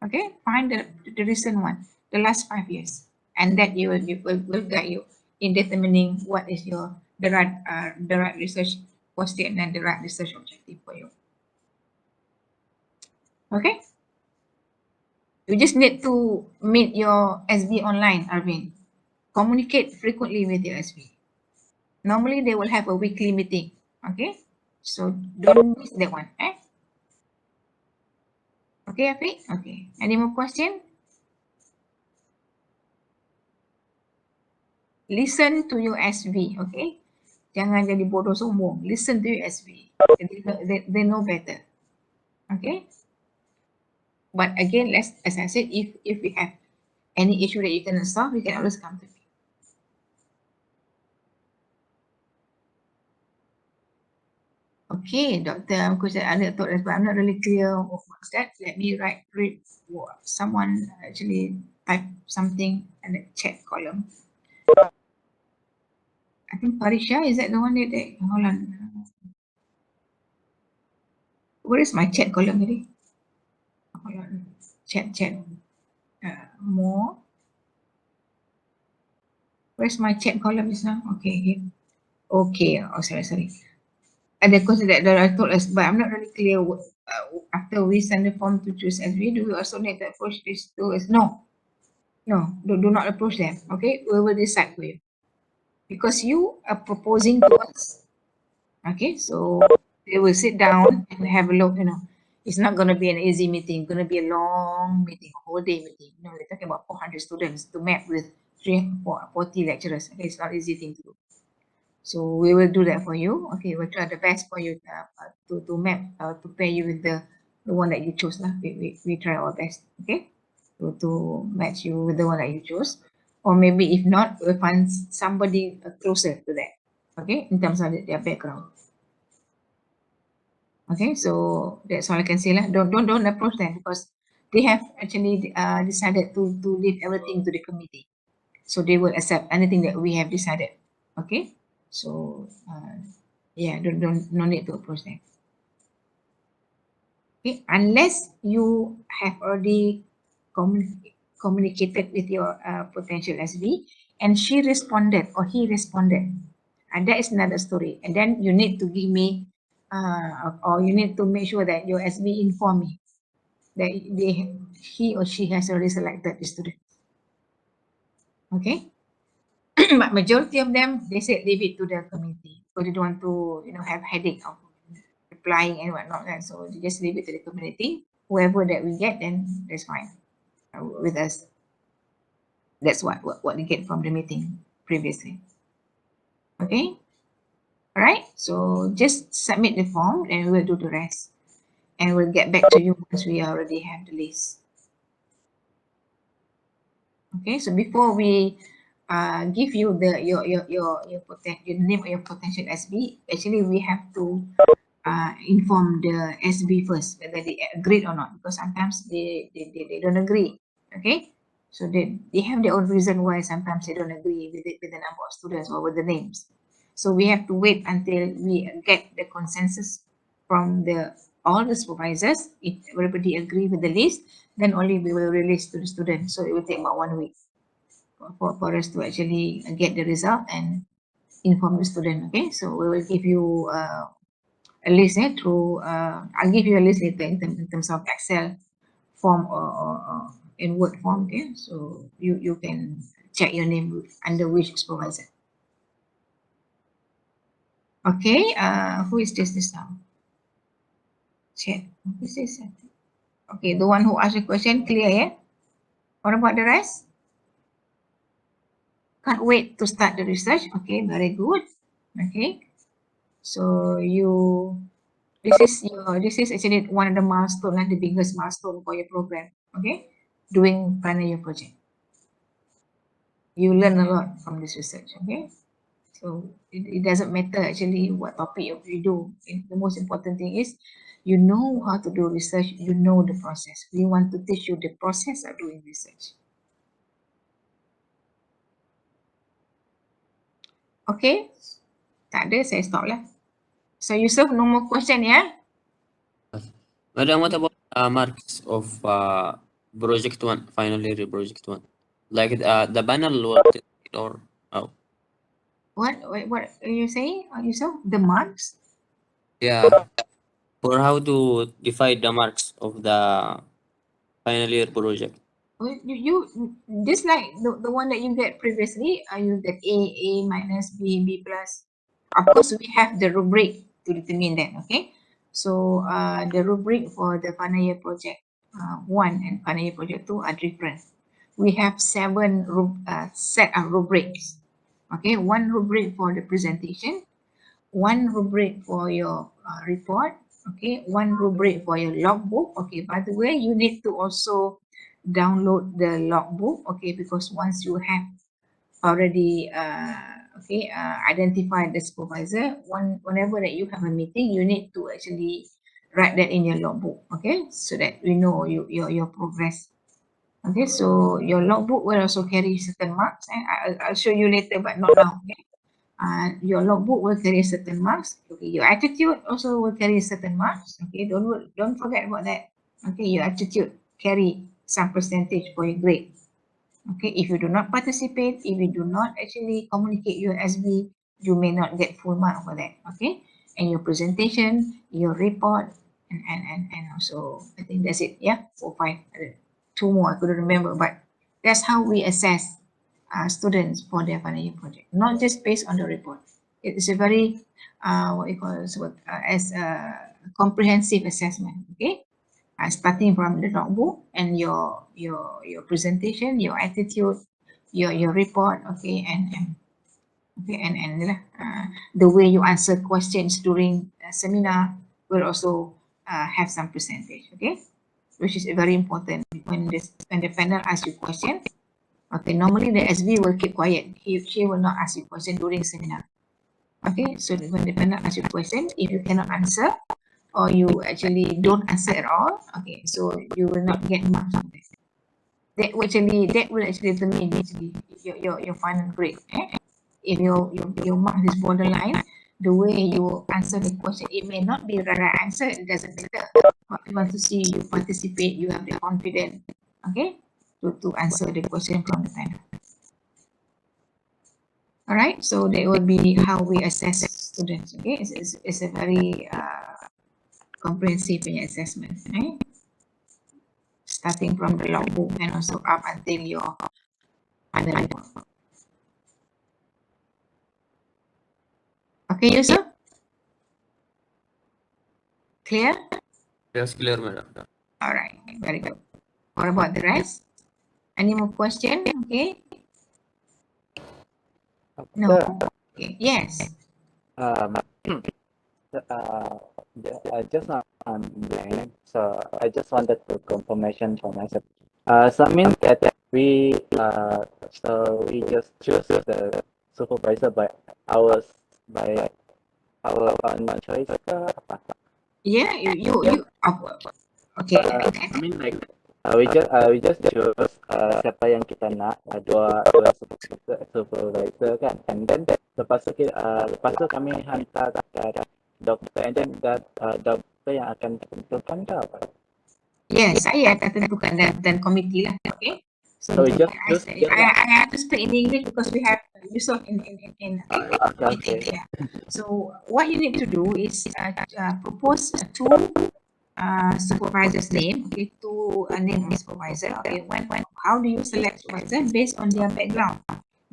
Okay, find the recent one, the last 5 years, and that will guide you in determining what is the right research question and the right research objective for you. Okay, you just need to meet your SB online, Arvin. Communicate frequently with your SB. Normally they will have a weekly meeting. Okay, so don't miss that one. Okay, Afiq? Okay, any more question? Listen to your SB, okay? Jangan jadi bodoh sombong. Listen to your SB. They know better. Okay? But again, as I said, if we have any issue that you cannot solve, you can always come to me. Okay, Dr. Amkusat, but I'm not really clear what's that. Let me read what someone actually type something in the chat column. I think Parisha, is that the one that hold on. Where is my chat column really? Hold on. Chat. More. Where's my chat column just now? Okay, here. Okay, oh sorry. The question that I told us, but I'm not really clear. After we send the form to choose SB, do we also need to approach these two? No, do not approach them. Okay, we will decide for you because you are proposing to us. Okay, so they will sit down and have a look. It's not going to be an easy meeting. It's going to be a long meeting, a whole day meeting. We're talking about 400 students to map with 40 lecturers. Okay, it's not an easy thing to do. So we will do that for you. Okay, we'll try the best for you to map, to pair you with the one that you chose. We try our best, okay, to match you with the one that you chose. Or maybe if not, we'll find somebody closer to that, okay, in terms of their background. Okay, so that's all I can say. Don't approach them because they have actually decided to leave everything to the committee. So they will accept anything that we have decided. Okay. So yeah, no need to approach them. Okay, unless you have already communicated with your potential SB and she responded or he responded, and that is another story. And then you need to give me or you need to make sure that your SB inform me that he or she has already selected the student. Okay. But majority of them, they said leave it to the committee. So they don't want to, have headache of replying and whatnot. And so they just leave it to the community. whoever that we get, then that's fine with us. That's what we get from the meeting previously. Okay. All right. So just submit the form and we'll do the rest. And we'll get back to you once we already have the list. Okay. So before we give you the your name of your potential SB, actually we have to inform the SB first whether they agreed or not, because sometimes they don't agree. Okay. So they have their own reason why sometimes they don't agree with the number of students or with the names. So we have to wait until we get the consensus from all the supervisors. If everybody agree with the list, then only we will release to the students. So it will take about 1 week for us to actually get the result and inform the student. Okay, so we will give you a list through. I'll give you a list later in terms of Excel form or in Word form. Okay, so you can check your name under which supervisor. Okay, who is this now? Check. Who is this? Okay, the one who asked the question, clear, yeah? What about the rest? Can't wait to start the research. Okay, very good. Okay, so this is actually one of the milestone, the biggest milestone for your program. Okay, doing final year project. You learn a lot from this research. Okay, so it doesn't matter actually what topic you do. The most important thing is you know how to do research. You know the process. We want to teach you the process of doing research. Okay, tak ada, saya stop lah. So Yusuf, no more question, yeah? Madam, what about marks of project 1, final year project 1? Like the panel worked or oh What are you saying, Yusuf? The marks? yeah, for how to divide the marks of the final year project. You just like the one that you get previously, you get A minus, B plus. Of course, we have the rubric to determine that. Okay, so the rubric for the final year project 1 and final year project 2 are different. We have 7 set of rubrics. Okay, 1 rubric for the presentation, 1 rubric for your report. Okay, 1 rubric for your logbook. Okay, by the way, you need to also download the logbook. Okay, because once you have already identified the supervisor, whenever that you have a meeting, you need to actually write that in your logbook. Okay, so that we know your progress. Okay, so your logbook will also carry certain marks, and I'll show you later, but not now. Okay, your logbook will carry certain marks. Okay, your attitude also will carry certain marks. Okay, don't forget about that. Okay, your attitude carry some percentage for your grade. Okay, if you do not participate, if you do not actually communicate your SB, you may not get full mark for that. Okay, and your presentation, your report, and also I think that's it. Yeah, 4, 5, 2 more I couldn't remember, but that's how we assess students for their final year project, not just based on the report. It is a very what you call as a comprehensive assessment. Okay, starting from the notebook and your presentation, your attitude, your report. Okay, and the way you answer questions during a seminar will also have some percentage. Okay, which is very important when the panel asks you question. Okay, normally the SB will keep quiet. She will not ask you question during seminar. Okay, so when the panel asks you question, if you cannot answer or you actually don't answer at all, okay, so you will not get marks on that. That will actually determine your final grade. If your mark is borderline, the way you answer the question, it may not be the right answer. It doesn't matter. But we want to see you participate. You have the confidence. Okay, to answer the question from the panel. All right, so that will be how we assess students. Okay, it's a very comprehensive assessment, right? Starting from the logbook and also up until your final report. Okay, Yusuf? Clear? Yes, clear, madam. Alright, very good. What about the rest? Any more question? Okay. No. Okay. Yes. Uh, just now I'm blank, so I just wanted to confirmation for myself. So mean that we just choose the supervisor by our own choice ke apa? Yeah, you okay. I mean like we just choose siapa yang kita nak, dua supervisor kan, and then lepas tu kami hantar ke doktor, and then doktor yang akan tentukan ke apa? Yes, saya akan tentukan dan komiti lah. Okay. So we just choose I have to speak in English because we have Yusof in okay. yeah. So what you need to do is propose two supervisor's name, okay, to name the supervisor. Okay, when how do you select supervisor? Based on their background.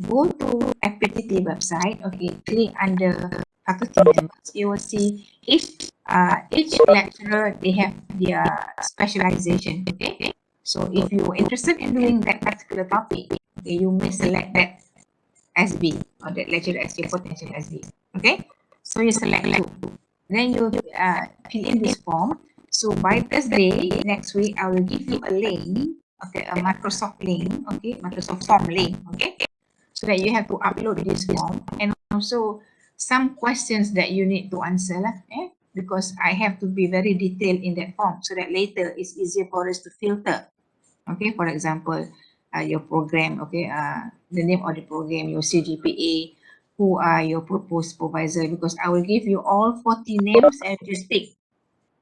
Go to FPTT website. Okay, click under faculty members. You will see each lecturer, they have their specialization. Okay, so if you're interested in doing that particular topic, okay, you may select that SB or that lecturer as your potential SB. Okay, so you select two. Then you fill in this form. So by Thursday next week, I will give you a link, okay, a Microsoft link, okay, Microsoft form link, okay, so that you have to upload this form, and also some questions that you need to answer lah, because I have to be very detailed in that form so that later it's easier for us to filter. Okay, for example, your program, okay, the name of the program, your CGPA, who are your proposed supervisor, because I will give you all 40 names and just tick,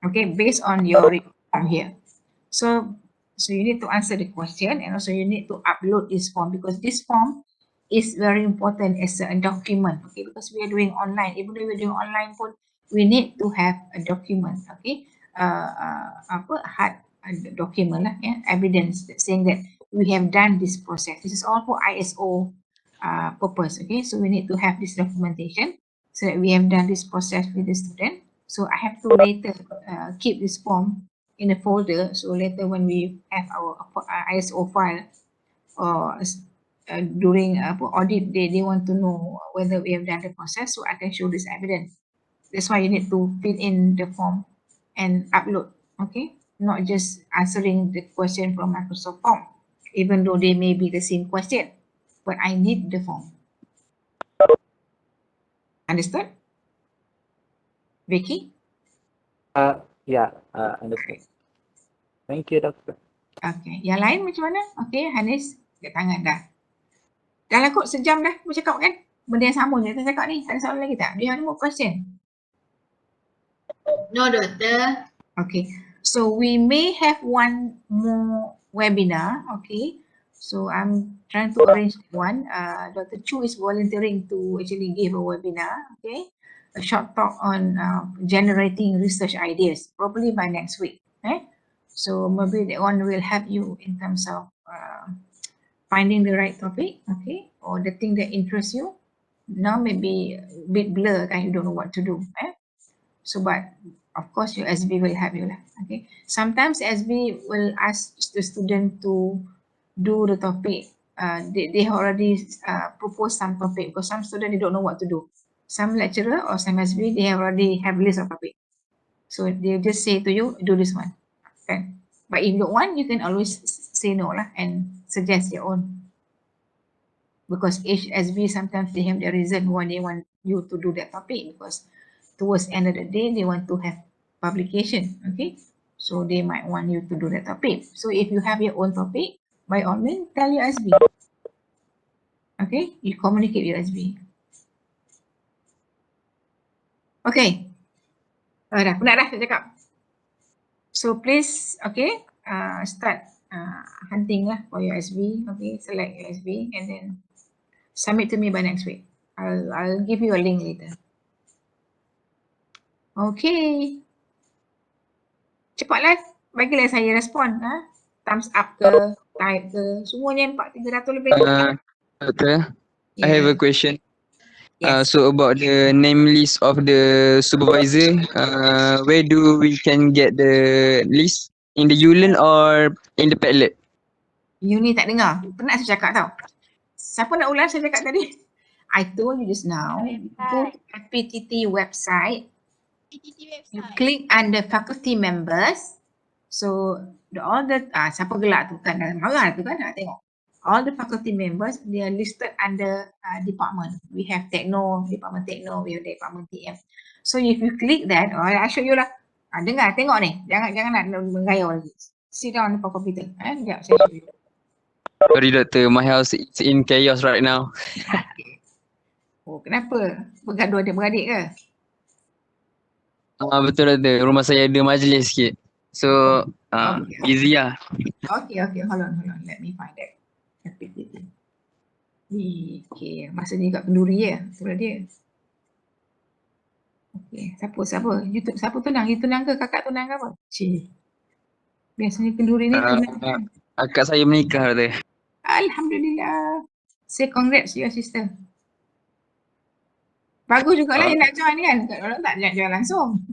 okay, based on your form here. So you need to answer the question, and also you need to upload this form, because this form is very important as a document, okay, because we are doing online. Even though we're doing online pun, we need to have a document, okay, hard document lah, evidence that saying that we have done this process. This is all for ISO purpose, okay, so we need to have this documentation so that we have done this process with the student. So I have to later keep this form in a folder, so later when we have our ISO file or during audit, they want to know whether we have done the process, so I can show this evidence. That's why you need to fill in the form and upload, okay, not just answering the question from Microsoft form, even though they may be the same question, but I need the form. Understood? Vicky? Yeah, understood. Thank you, Doctor. Okay, yang lain macam mana? Okay, Hanis, kat tangan dah. Dah lah kot sejam dah bercakap kan? Benda yang sama je kita cakap ni. Ada soalan lagi tak? Do you have any more question? No, Doctor. Okay, so we may have one more webinar, okay? So I'm trying to arrange one. Dr. Chu is volunteering to actually give a webinar, okay? A short talk on generating research ideas, probably by next week, So maybe that one will help you in terms of finding the right topic, okay? Or the thing that interests you. Now maybe a bit blur, kan? You don't know what to do, So, but of course your SB will help you lah, okay? Sometimes SB will ask the student to do the topic. They already proposed some topic, because some students, they don't know what to do. Some lecturer or some SB, they already have list of topic. So they just say to you, do this one, okay? But if you don't want, you can always say no lah and suggest your own. Because HSB sometimes they have the reason why they want you to do that topic, because towards the end of the day, they want to have publication, okay? So they might want you to do that topic. So if you have your own topic, by all means, tell your SB. Okay, you communicate with your SB. Okay. Dah, penat dah saya cakap. So please, okay, start hunting lah for your SB, okay, select your SB and then submit to me by next week. I'll give you a link later. Okay. Cepatlah, bagilah saya respon. Thumbs up ke, type ke, semuanya 300 lebih. Doctor, I Yeah. have a question. Yes. So about the name list of the supervisor, where do we can get the list in the Ulen or in the Padlet? You ni tak dengar. Penat saya cakap tau. Siapa nak ulang saya cakap tadi? I told you just now, go to FPTT website, you click under faculty members. So all the siapa gelak tu kan, marah tu kan nak tengok. All the faculty members, they are listed under department. We have techno, department techno, we have department TM. So if you click that, I show you lah. Dengar, tengok ni. Jangan nak menggayau lagi. Sit down on the computer. Sekejap saya show you. Sorry Doctor, my house is in chaos right now. Oh, kenapa? Bergaduh adik-beradik ke? Betul Doctor, rumah saya ada majlis sikit. So, Okay. easy lah. Okay, hold on. Let me find that. FPTT. Okay, masa ni kat kenduri ya. Itulah dia. Okay, siapa? YouTube, siapa tunang? You tunang ke? Kakak tunang ke apa? Cik. Biasanya kenduri ni tunang. Akak saya menikah Doctor. Alhamdulillah. Say congrats to your sister. Bagus jugalah yang nak join ni kan. Orang tak join langsung.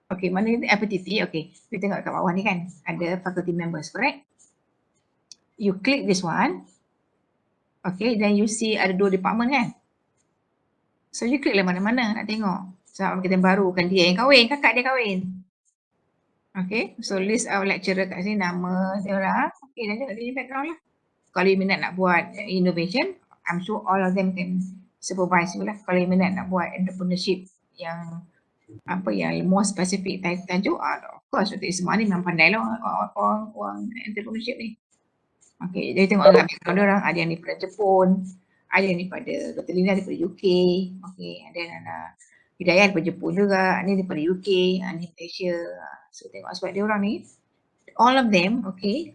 Okay, mana ni FPTT? Okay, you tengok kat bawah ni kan. Ada faculty members, correct? You click this one. Okay, then you see ada 2 department kan. So you click lah mana-mana nak tengok. Sebab kita baru kan dia yang kahwin, kakak dia kahwin. Okay, so list our lecturer kat sini, nama dia orang. Okay, dan tengok dia background lah. Kalau you minat nak buat innovation, I'm sure all of them can supervise you lah. Kalau you minat nak buat entrepreneurship yang yang more specific tajuk, of course Dr. Ismail ni memang pandai lah orang entrepreneurship ni. Okay, jadi tengok agak background dia orang, ada yang daripada Jepun, ada yang daripada Dr. Lina daripada UK, okay, ada yang Hidayah daripada Jepun juga, ni daripada UK, ni Malaysia. So tengok sebab dia orang ni, all of them, okay,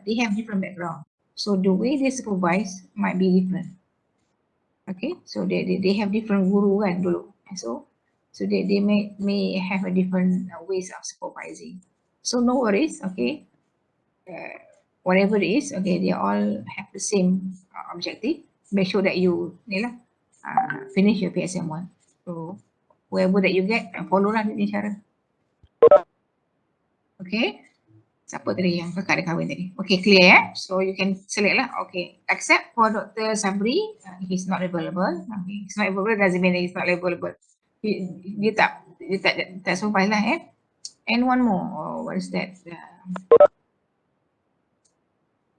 they have different background. So the way they supervise might be different. Okay, so they have different guru kan dulu. So they may have a different ways of supervising. So no worries, okay. Whatever it is, okay, they all have the same objective. Make sure that you finish your PSM1. So wherever that you get, follow lah ni cara. Okay. Siapa tadi yang kakak dia kahwin tadi? Okay, clear ya? So you can select lah. Okay, except for Dr. Sabri, he's not available. Okay, he's not available doesn't mean that he's not available. Dia tak survive lah eh. And one more, what is that?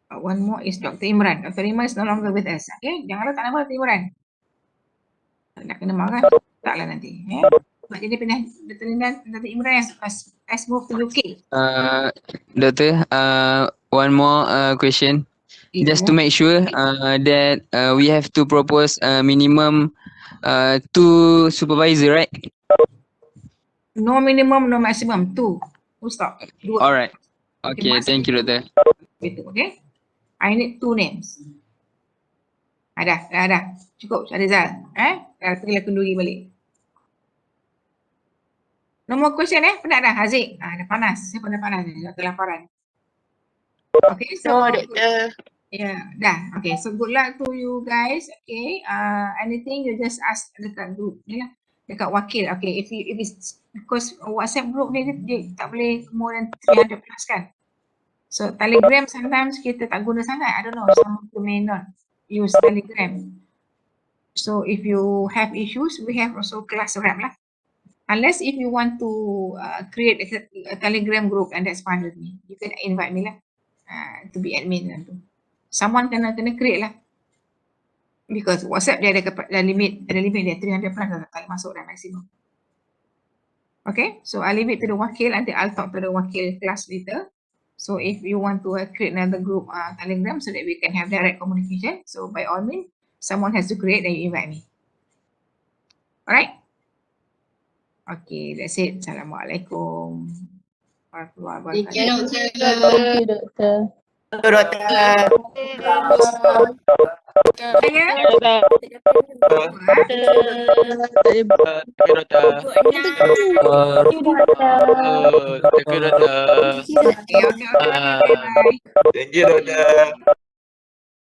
One more is Dr. Imran. Dr. Imran is no longer with us. Okay, janganlah tak nama Dr. Imran. Nak kena marah, taklah nanti. Sebab dia pindah Dr. Imran yang has moved to UK. Doctor, one more question. Just to make sure that we have to propose minimum 2 supervisor, right? No minimum, no maximum. 2. Full stop. 2. Alright. Okay, thank you Doctor. Itu, okay? I need 2 names. Dah. Cukup, Rizal. Dah pergilah kenduri balik. No more question penat dah Haziq. Dah panas. Saya pun dah panas ni. Dah kelaparan. Okay, so dah. Okay, so good luck to you guys. Okay, anything you just ask dekat group ni lah. Dekat wakil. Okay, if it's because WhatsApp group ni dia tak boleh more than 300 plus kan. So Telegram sometimes kita tak guna sangat. I don't know, some people may not use Telegram. So if you have issues, we have also class rep lah. Unless if you want to create a Telegram group, and that's fine with me. You can invite me lah to be admin lah tu. Someone kena create lah. Because WhatsApp dia ada limit dia 300 plus dah tak masuk dah maximum. Okay, so I leave it to the wakil, nanti I'll talk to the wakil class later. So if you want to create another group Telegram so that we can have direct communication, so by all means, someone has to create and you invite me. Alright? Okay, that's it. Assalamualaikum warahmatullahi wabarakatuh. Thank you, Doctor. Okay. Bye. Thank you, Doctor.